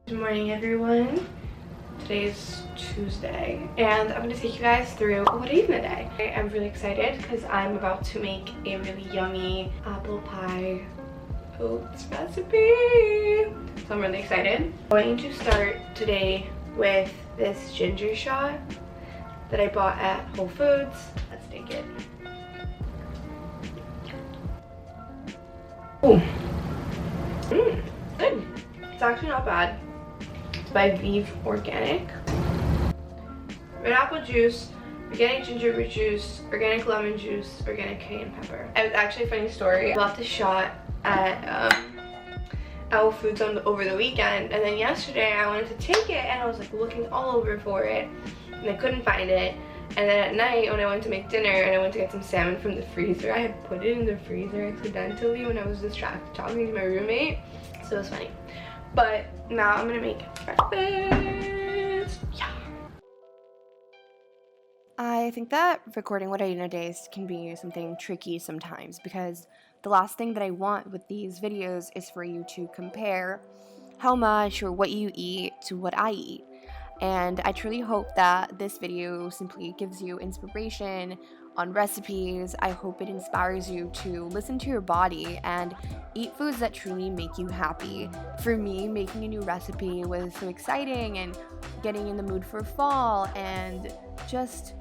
Good morning, everyone. Today's Tuesday and I'm going to take you guys through what I ate in a day. I'm really excited because I'm about to make a really yummy apple pie oats recipe. So I'm really excited. I'm going to start today with this ginger shot that I bought at Whole Foods. Let's take it. Oh, good. It's actually not bad. It's by Vive Organic. Red apple juice, organic ginger root juice, organic lemon juice, organic cayenne pepper. It was actually a funny story. I bought this shot at Whole Foods over the weekend, and then yesterday I wanted to take it and I was like looking all over for it and I couldn't find it. And then at night when I went to make dinner and I went to get some salmon from the freezer, I had put it in the freezer accidentally when I was distracted talking to my roommate. So it was funny. But now I'm gonna make breakfast. Yeah. I think that recording what I eat in a day can be something tricky sometimes because the last thing that I want with these videos is for you to compare how much or what you eat to what I eat. And I truly hope that this video simply gives you inspiration on recipes. I hope it inspires you to listen to your body and eat foods that truly make you happy. For me, making a new recipe was so exciting, and getting in the mood for fall and just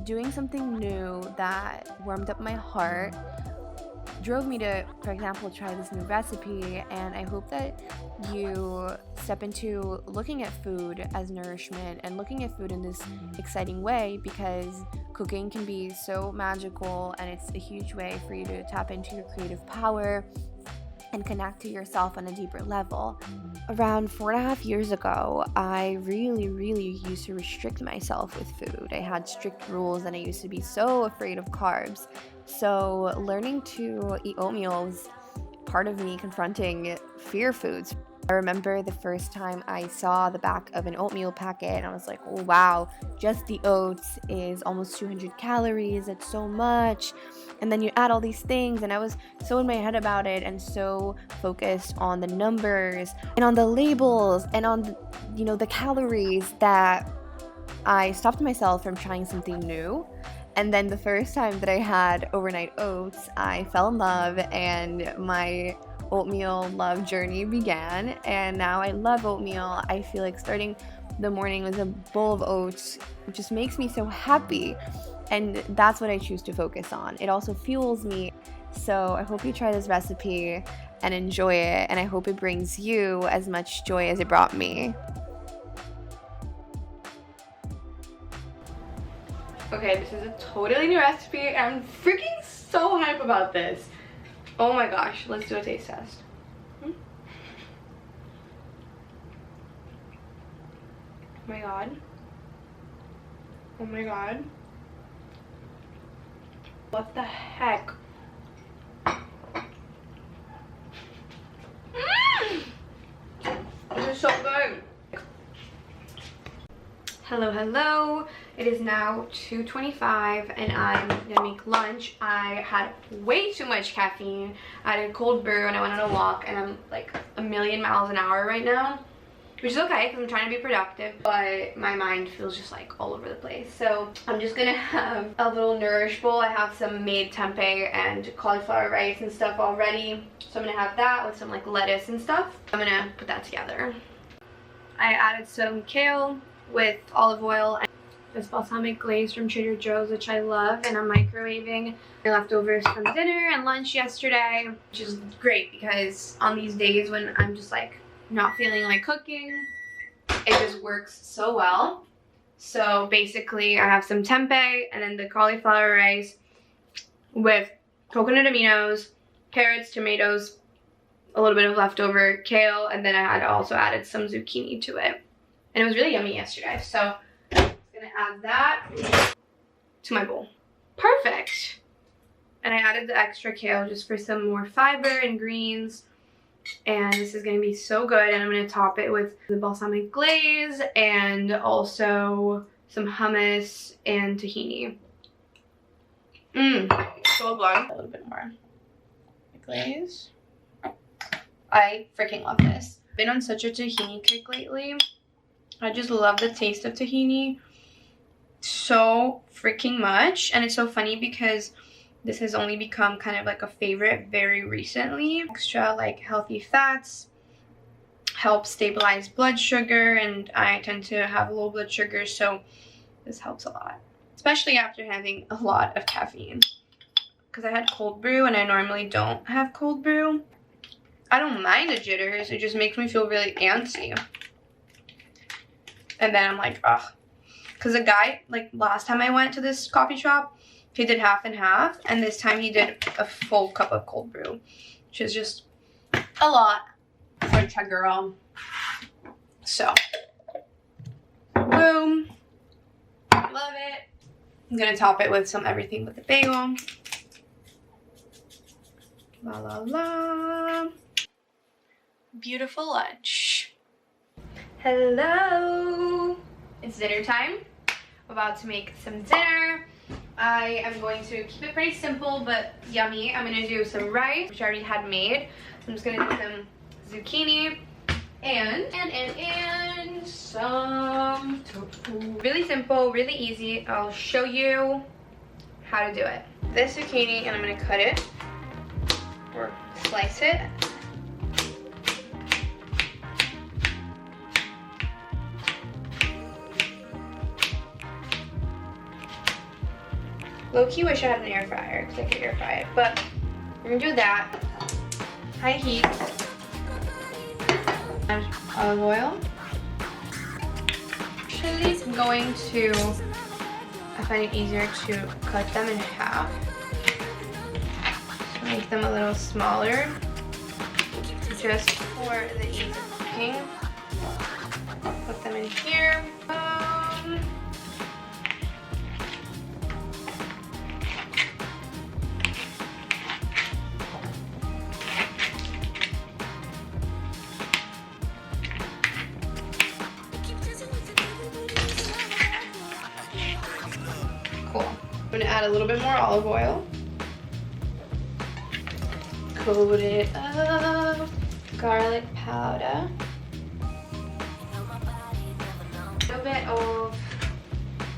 doing something new that warmed up my heart drove me to, for example, try this new recipe. And I hope that you step into looking at food as nourishment and looking at food in this exciting way, because cooking can be so magical and it's a huge way for you to tap into your creative power and connect to yourself on a deeper level. Around 4.5 years ago, I really used to restrict myself with food. I had strict rules and I used to be so afraid of carbs. So learning to eat oatmeal was part of me confronting fear foods. I remember the first time I saw the back of an oatmeal packet and I was like, oh wow, just the oats is almost 200 calories, that's so much. And then you add all these things, and I was so in my head about it and so focused on the numbers and on the labels and on the calories that I stopped myself from trying something new. And then the first time that I had overnight oats, I fell in love and my oatmeal love journey began. And now I love oatmeal. I feel like starting the morning with a bowl of oats just makes me so happy. And that's what I choose to focus on. It also fuels me. So I hope you try this recipe and enjoy it. And I hope it brings you as much joy as it brought me. Okay, this is a totally new recipe and I'm freaking so hype about this. Oh my gosh, let's do a taste test. Oh my god. Oh my god. What the heck? This is so good. Hello. It is now 2:25 and I'm gonna make lunch. I had way too much caffeine. I had a cold brew and I went on a walk and I'm like a million miles an hour right now, which is okay because I'm trying to be productive, but my mind feels just like all over the place. So I'm just gonna have a little nourish bowl. I have some made tempeh and cauliflower rice and stuff already, so I'm gonna have that with some like lettuce and stuff. I'm gonna put that together. I added some kale with olive oil and this balsamic glaze from Trader Joe's, which I love, and I'm microwaving my leftovers from dinner and lunch yesterday, which is great because on these days when I'm just like not feeling like cooking, it just works so well. So basically I have some tempeh and then the cauliflower rice with coconut aminos, carrots, tomatoes, a little bit of leftover kale, and then I had also added some zucchini to it. And it was really yummy yesterday, so I'm gonna add that to my bowl. Perfect. And I added the extra kale just for some more fiber and greens. And this is gonna be so good. And I'm gonna top it with the balsamic glaze and also some hummus and tahini. So good. A little bit more glaze. I freaking love this. Been on such a tahini kick lately. I just love the taste of tahini so freaking much. And it's so funny because this has only become kind of like a favorite very recently. Extra like healthy fats, helps stabilize blood sugar, and I tend to have low blood sugar, so this helps a lot, especially after having a lot of caffeine. Because I had cold brew and I normally don't have cold brew. I don't mind the jitters, it just makes me feel really antsy. And then I'm like, ugh. Because the guy, like last time I went to this coffee shop, he did half and half, and this time he did a full cup of cold brew, which is just a lot for a girl. So, boom. Love it. I'm gonna top it with some everything but the bagel. La la la. Beautiful lunch. Hello. It's dinner time. I'm about to make some dinner. I am going to keep it pretty simple but yummy. I'm gonna do some rice, which I already had made. I'm just gonna do some zucchini and some tofu. Really simple, really easy. I'll show you how to do it. This zucchini, and I'm gonna cut it or slice it. Low-key wish I had an air fryer because I could air fry it, but we're gonna do that. High heat. And olive oil. Actually, I'm going to, I find it easier to cut them in half. So make them a little smaller, just for the ease of cooking. Put them in here. Cool. I'm gonna add a little bit more olive oil. Coat it up. Garlic powder. A little bit of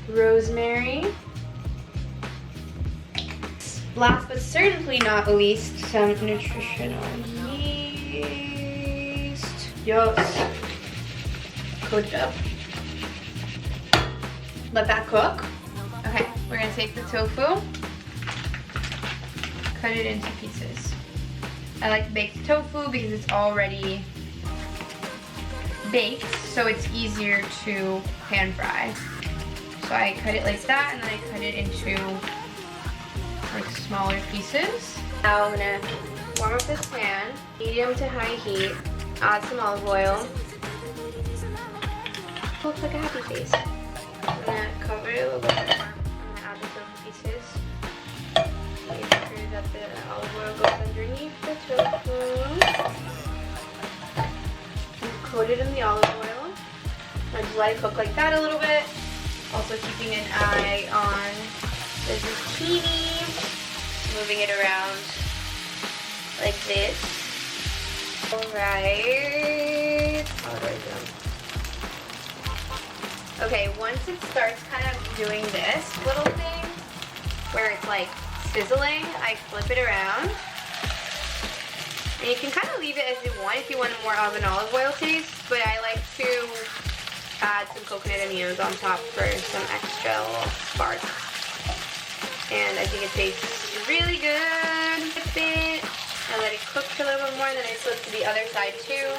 rosemary. Last but certainly not least, some nutritional yeast. Yes. Coat it up. Let that cook. Okay, we're gonna take the tofu, cut it into pieces. I like baked tofu because it's already baked, so it's easier to pan fry. So I cut it like that, and then I cut it into like smaller pieces. Now I'm gonna warm up this pan, medium to high heat, add some olive oil. Looks like a happy face. I'm gonna cover it a little bit more. I'm gonna add the tofu pieces. Make sure that the olive oil goes underneath the tofu. And coat it in the olive oil. I just let it cook like that a little bit. Also keeping an eye on the zucchini. Moving it around like this. Alright. How do I do? Okay, once it starts kind of doing this little thing, where it's like sizzling, I flip it around. And you can kind of leave it as you want if you want more of an olive oil taste, but I like to add some coconut aminos on top for some extra little spark. And I think it tastes really good. Flip it. I let it cook a little bit more, then I flip to the other side too.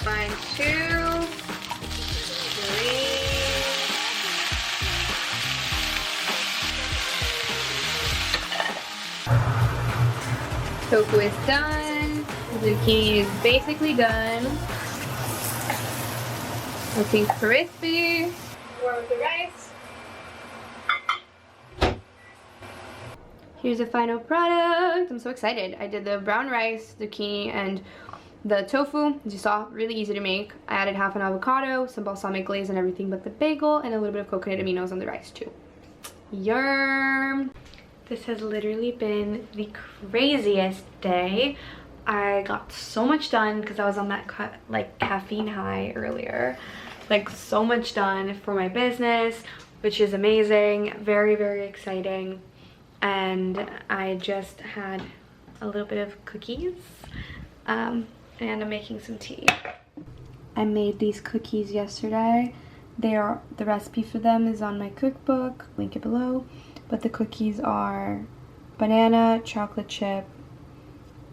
One, 2, 3. Tofu is done. Zucchini is basically done. Looking crispy. Warm up the rice. Here's the final product. I'm so excited. I did the brown rice, zucchini, and the tofu, as you saw, really easy to make. I added half an avocado, some balsamic glaze and everything but the bagel, and a little bit of coconut aminos on the rice too. Yum! This has literally been the craziest day. I got so much done because I was on that caffeine high earlier. Like so much done for my business, which is amazing. Very, very exciting. And I just had a little bit of cookies and I'm making some tea. I made these cookies yesterday. The recipe for them is on my cookbook, link it below. But the cookies are banana, chocolate chip,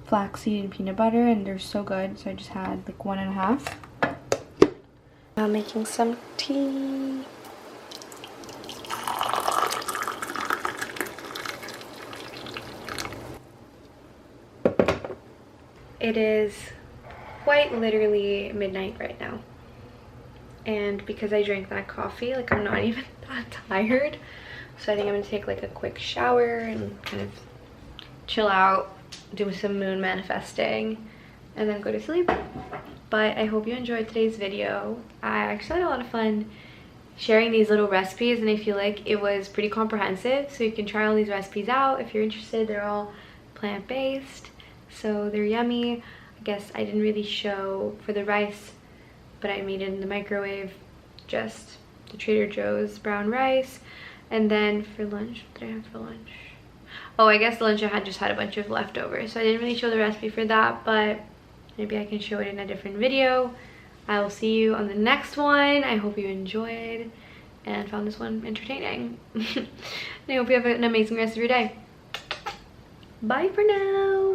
flaxseed, and peanut butter, and they're so good. So I just had like 1.5. Now making some tea. It is quite literally midnight right now. And because I drank that coffee, like I'm not even that tired. So I think I'm gonna take like a quick shower and kind of chill out, do some moon manifesting, and then go to sleep. But I hope you enjoyed today's video. I actually had a lot of fun sharing these little recipes, and I feel like it was pretty comprehensive. So you can try all these recipes out if you're interested. They're all plant-based, so they're yummy. I guess I didn't really show for the rice, but I made it in the microwave, just the Trader Joe's brown rice. And then for lunch, what did I have for lunch? Oh, I guess lunch I had just had a bunch of leftovers, so I didn't really show the recipe for that, but maybe I can show it in a different video. I will see you on the next one. I hope you enjoyed and found this one entertaining. And I hope you have an amazing rest of your day. Bye for now.